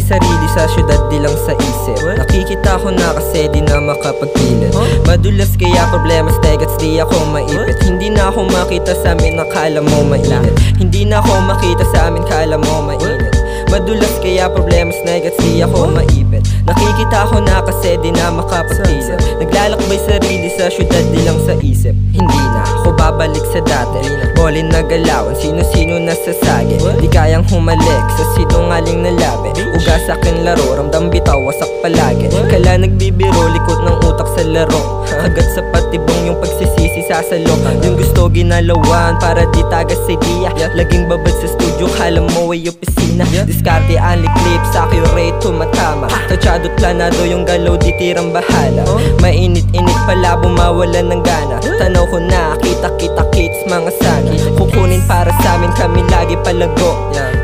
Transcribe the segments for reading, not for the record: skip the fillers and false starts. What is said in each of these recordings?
sarili sa syudad di lang sa isip. Nakikita ko na kasi di na makapagpilit. Madulas kaya problemas tegats di ako maipit. Hindi na ako makita sa amin nakala mo mainit. Hindi na ako makita sa amin kala mo mainit. Madulas kaya problemas negats di ako maipit. Nakikita ko na kasi di na makapagpilit. Naglalakbay sarili sa syudad di lang sa isip. Hindi na ako babalik sa dati. Bolin na galawan, sino-sino nasasagi. Di kayang humalik sa sinungaling na labi. Ugas akin laro, ramdam bitaw, wasak palagi. Kala nagbibiro, likot ng utak sa laro. Kagat sa patibong yung pagsisisi sa salok. Yung gusto ginalawan para di tagas idea. Laging babad sa studio, kala mo ay opisina. Diskarte, anli clip, sa accurate, tumatama. Tachadot planado yung galaw, di tirang bahala. Mainit-init pala, bumawalan ng gana. Tanaw ko na, kita-kita kits, mga sana. Kukunin para sa amin, kami lagi palago.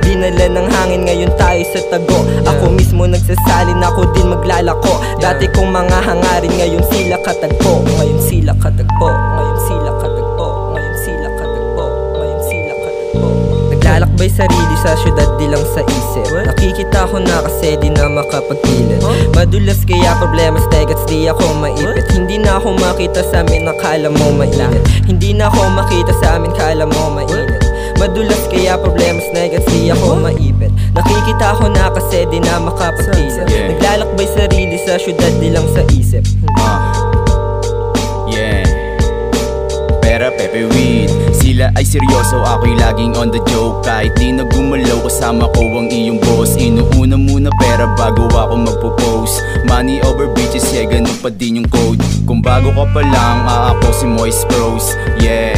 Dinala ng hangin, ngayon tayo sa tago. Ako mismo nagsasalin, ako din maglalako. Dati kong mga hangarin, ngayon sila katagpo. Ngayon sila katagpo, ngayon sila katagpo. Ngayon sila katagpo, ngayon sila katagpo. Naglalakbay sarili sa syudad di lang sa isip. Nakikita ko na kasi di na makapagpilit. Madulas kaya problemas tegats di ako maipit. Hindi na ako makita sa amin nakala mo mainit. Hindi na ako makita sa amin kala mo mainit. Madulas kaya problemas negats di ako maipit. Nakikita ko na kasi di na makapagpilit. Naglalakbay sarili sa syudad di lang sa isip. Pera, pepe, weed. Sila ay seryoso, ako'y laging on the joke. Kahit di na gumalaw, kasama ko ang iyong boss. Inuuna muna pera bago ako magpo-post. Money over bitches, yeah, ganun pa din yung code. Kung bago ka pa lang, ako si Moist Bros. Yeah,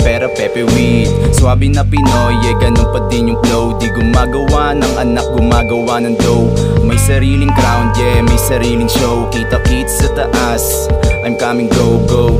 pera, pepe, weed. Swabe na Pinoy, yeah, ganun pa din yung flow. Di gumagawa ng anak, gumagawa ng dough. May sariling crown, yeah, may sariling show. Kita-kits sa taas, I'm coming, go, go.